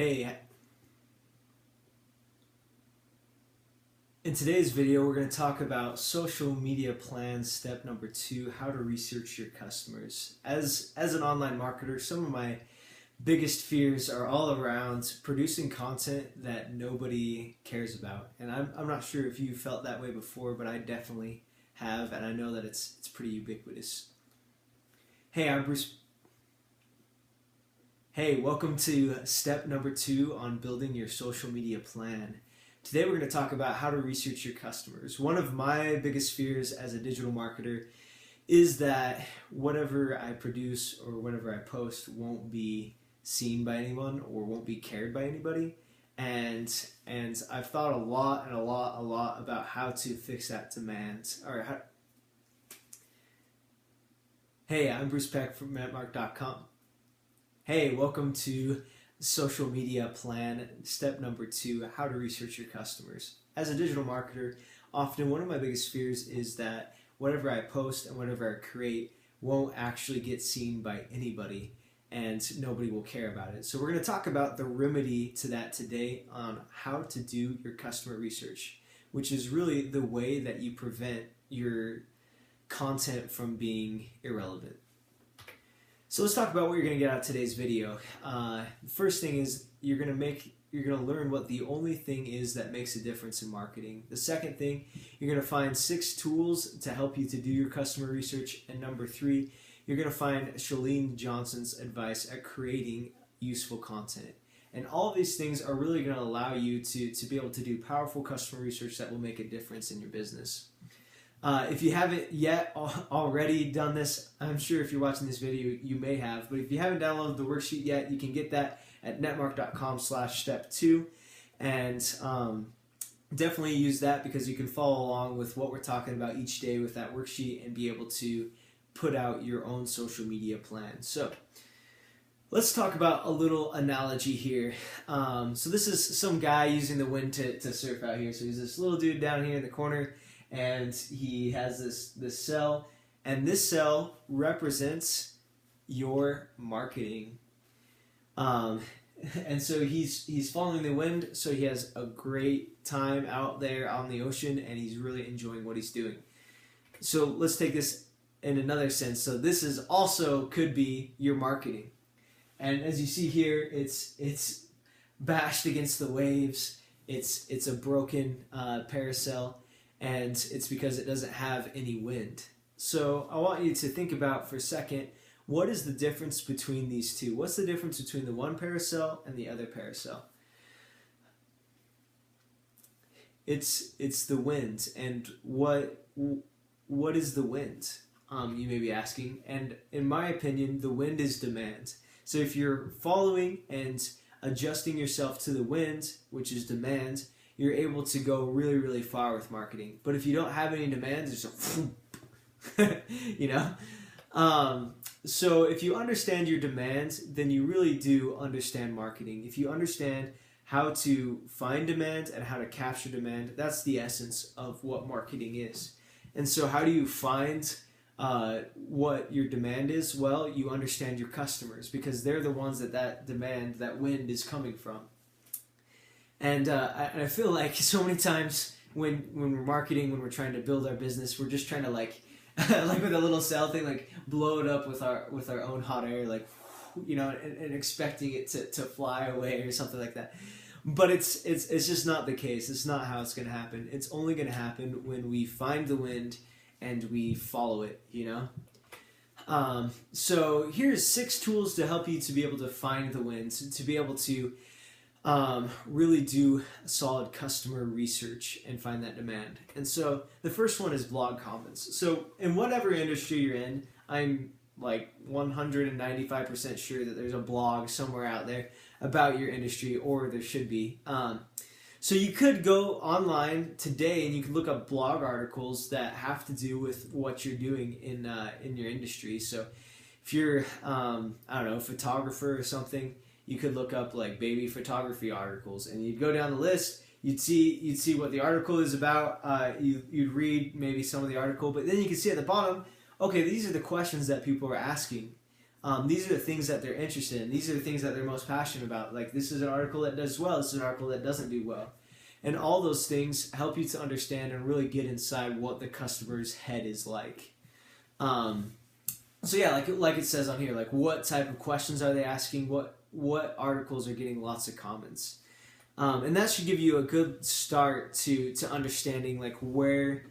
Hey, in today's video, we're going to talk about social media plans, step number 2, how to research your customers. As an online marketer, some of my biggest fears are all around producing content that nobody cares about. And I'm not sure if you felt that way before, but I definitely have, and I know that it's pretty ubiquitous. Hey, I'm Bruce. Hey, welcome to step number 2 on building your social media plan. Today we're going to talk about how to research your customers. One of my biggest fears as a digital marketer is that whatever I produce or whatever I post won't be seen by anyone or won't be cared by anybody. And I've thought a lot about how to fix that demand. Hey, I'm Bruce Peck from MetMark.com. Hey, welcome to social media plan, step number 2, how to research your customers. As a digital marketer, often one of my biggest fears is that whatever I post and whatever I create won't actually get seen by anybody and nobody will care about it. So we're going to talk about the remedy to that today on how to do your customer research, which is really the way that you prevent your content from being irrelevant. So let's talk about what you're going to get out of today's video. The first thing is you're going to learn what the only thing is that makes a difference in marketing. The second thing, you're going to find 6 tools to help you to do your customer research. And number 3, you're going to find Chalene Johnson's advice at creating useful content. And all of these things are really going to allow you to be able to do powerful customer research that will make a difference in your business. If you haven't yet already done this, I'm sure if you're watching this video, you may have. But if you haven't downloaded the worksheet yet, you can get that at netmark.com/step2. And definitely use that because you can follow along with what we're talking about each day with that worksheet and be able to put out your own social media plan. So let's talk about a little analogy here. So this is some guy using the wind to surf out here. So he's this little dude down here in the corner. And he has this cell, and this cell represents your marketing. And so he's following the wind, so he has a great time out there on the ocean, and he's really enjoying what he's doing. So let's take this in another sense. So this is also could be your marketing. And as you see here, it's bashed against the waves. It's a broken parasail. And it's because it doesn't have any wind. So I want you to think about for a second, what is the difference between these two? What's the difference between the one parasail and the other parasail? It's the wind. And what is the wind? You may be asking. And in my opinion, the wind is demand. So if you're following and adjusting yourself to the wind, which is demand, you're able to go really, really far with marketing. But if you don't have any demand, there's a you know? So if you understand your demand, then you really do understand marketing. If you understand how to find demand and how to capture demand, that's the essence of what marketing is. And so how do you find what your demand is? Well, you understand your customers because they're the ones that demand, that wind is coming from. And I feel like so many times when we're marketing, when we're trying to build our business, we're just trying to like with a little cell thing, like blow it up with our own hot air, like, you know, and expecting it to fly away or something like that. But it's just not the case. It's not how it's going to happen. It's only going to happen when we find the wind and we follow it, you know. So here's 6 tools to help you to be able to find the wind, to be able to really do solid customer research and find that demand. And so the first one is blog comments. So in whatever industry you're in, I'm like 195% sure that there's a blog somewhere out there about your industry, or there should be. So you could go online today and you can look up blog articles that have to do with what you're doing in your industry. So if you're I don't know, a photographer or something, you could look up like baby photography articles, and you'd go down the list. You'd see what the article is about. You'd read maybe some of the article, but then you can see at the bottom, okay, these are the questions that people are asking. These are the things that they're interested in. These are the things that they're most passionate about. Like, this is an article that does well. This is an article that doesn't do well. And all those things help you to understand and really get inside what the customer's head is like. So yeah, like it says on here, like what type of questions are they asking? What articles are getting lots of comments? And that should give you a good start to understanding like where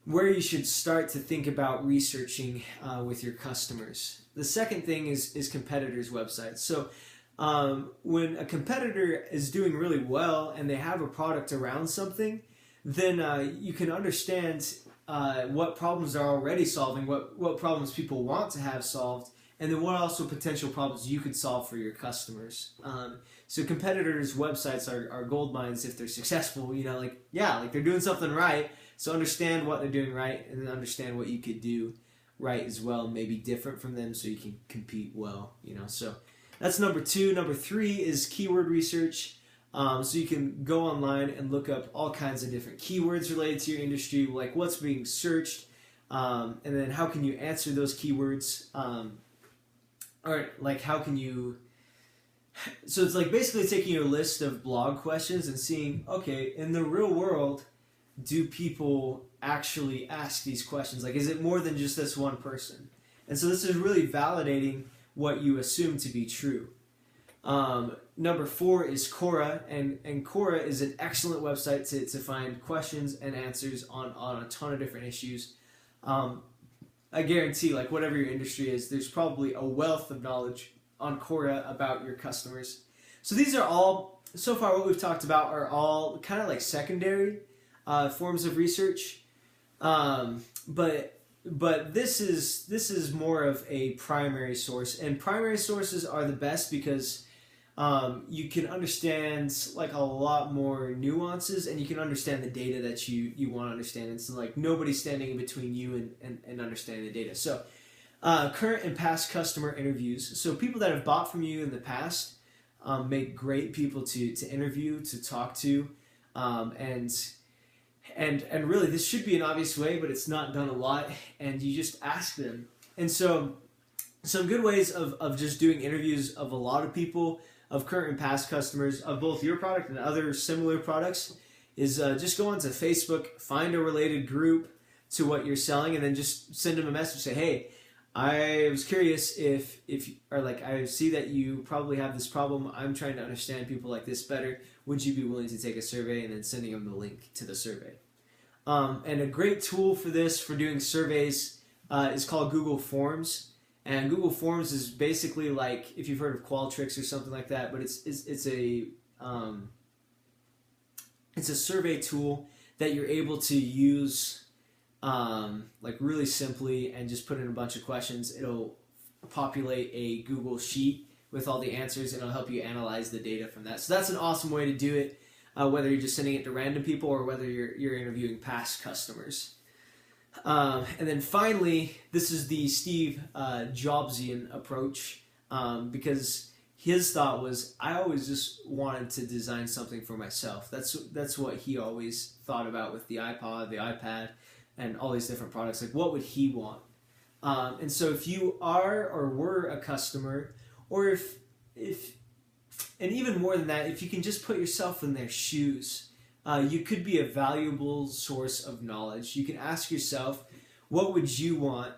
you should start to think about researching with your customers. The second thing is competitors' websites. So when a competitor is doing really well and they have a product around something, then you can understand what problems they're already solving, what problems people want to have solved, and then what also potential problems you could solve for your customers. So competitors' websites are gold mines if they're successful. You know, like they're doing something right. So understand what they're doing right, and then understand what you could do right as well, maybe different from them, so you can compete well. You know, so that's number 2. Number 3 is keyword research. So you can go online and look up all kinds of different keywords related to your industry, like what's being searched, and then how can you answer those keywords, or like how can you. So it's like basically taking your list of blog questions and seeing, okay, in the real world, do people actually ask these questions? Like, is it more than just this one person? And so this is really validating what you assume to be true. Number 4 is Quora, and Quora is an excellent website to find questions and answers on a ton of different issues. I guarantee, like whatever your industry is, there's probably a wealth of knowledge on Quora about your customers. So these are all, so far what we've talked about are all kind of like secondary forms of research, but this is more of a primary source, and primary sources are the best because you can understand like a lot more nuances, and you can understand the data that you want to understand. And so like nobody's standing in between you and understanding the data. So current and past customer interviews. So people that have bought from you in the past make great people to interview, to talk to, and really this should be an obvious way, but it's not done a lot, and you just ask them. And so some good ways of just doing interviews of a lot of people, of current and past customers, of both your product and other similar products, is just go onto Facebook, find a related group to what you're selling, and then just send them a message, say, hey, I was curious if or like, I see that you probably have this problem. I'm trying to understand people like this better. Would you be willing to take a survey? And then sending them the link to the survey. And a great tool for this, for doing surveys, is called Google Forms. And Google Forms is basically like, if you've heard of Qualtrics or something like that, but it's a survey tool that you're able to use like really simply, and just put in a bunch of questions. It'll populate a Google sheet with all the answers, and it'll help you analyze the data from that. So that's an awesome way to do it, whether you're just sending it to random people or whether you're interviewing past customers. And then finally, this is the Steve Jobsian approach, because his thought was, I always just wanted to design something for myself. That's what he always thought about with the iPod, the iPad, and all these different products. Like, what would he want? And so if you are or were a customer, or if and even more than that, if you can just put yourself in their shoes, you could be a valuable source of knowledge. You can ask yourself, what would you want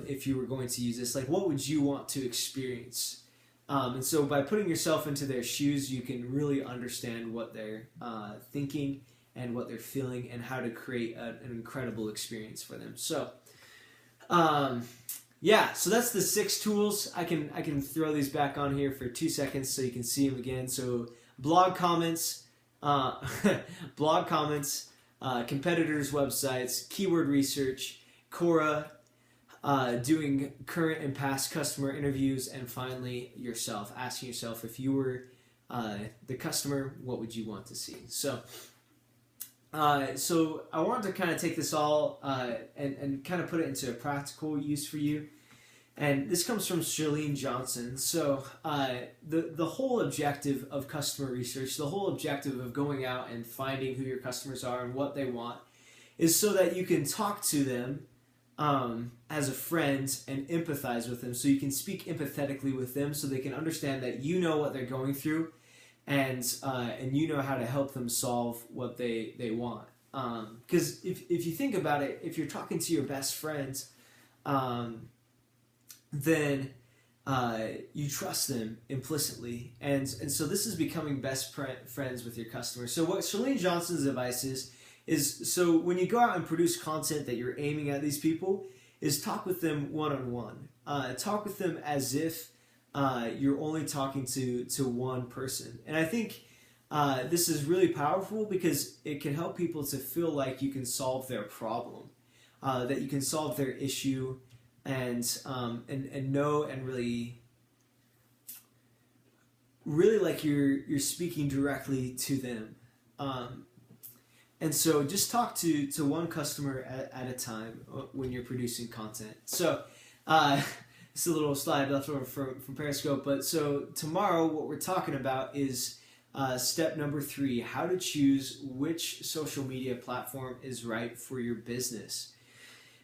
if you were going to use this? Like, what would you want to experience? And so by putting yourself into their shoes, you can really understand what they're thinking and what they're feeling, and how to create an incredible experience for them. So, yeah, so that's the 6 tools. I can throw these back on here for 2 seconds so you can see them again. So blog comments, competitors' websites, keyword research, Quora, doing current and past customer interviews, and finally yourself, asking yourself, if you were the customer, what would you want to see? So I wanted to kind of take this all and kind of put it into a practical use for you. And this comes from Charlene Johnson. So the whole objective of customer research, the whole objective of going out and finding who your customers are and what they want, is so that you can talk to them as a friend and empathize with them, so you can speak empathetically with them, so they can understand that you know what they're going through, and you know how to help them solve what they want. Because if you think about it, if you're talking to your best friends, then you trust them implicitly, and so this is becoming best friends with your customers. So what Chalene Johnson's advice is so when you go out and produce content that you're aiming at these people, is talk with them one-on-one. Talk with them as if you're only talking to one person. And I think this is really powerful because it can help people to feel like you can solve their problem, that you can solve their issue, and know and really like you're speaking directly to them. And so just talk to one customer at a time when you're producing content. So it's a little slide left over from Periscope. But so tomorrow what we're talking about is step number 3, how to choose which social media platform is right for your business.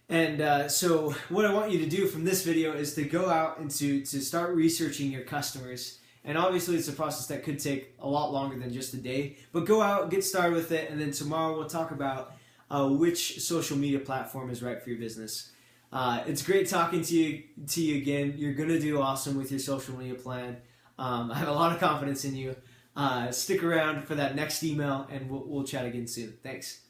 And so what I want you to do from this video is to go out and to start researching your customers. And obviously it's a process that could take a lot longer than just a day, but go out, get started with it, and then tomorrow we'll talk about which social media platform is right for your business. It's great talking to you again. You're going to do awesome with your social media plan. I have a lot of confidence in you. Stick around for that next email, and we'll chat again soon. Thanks.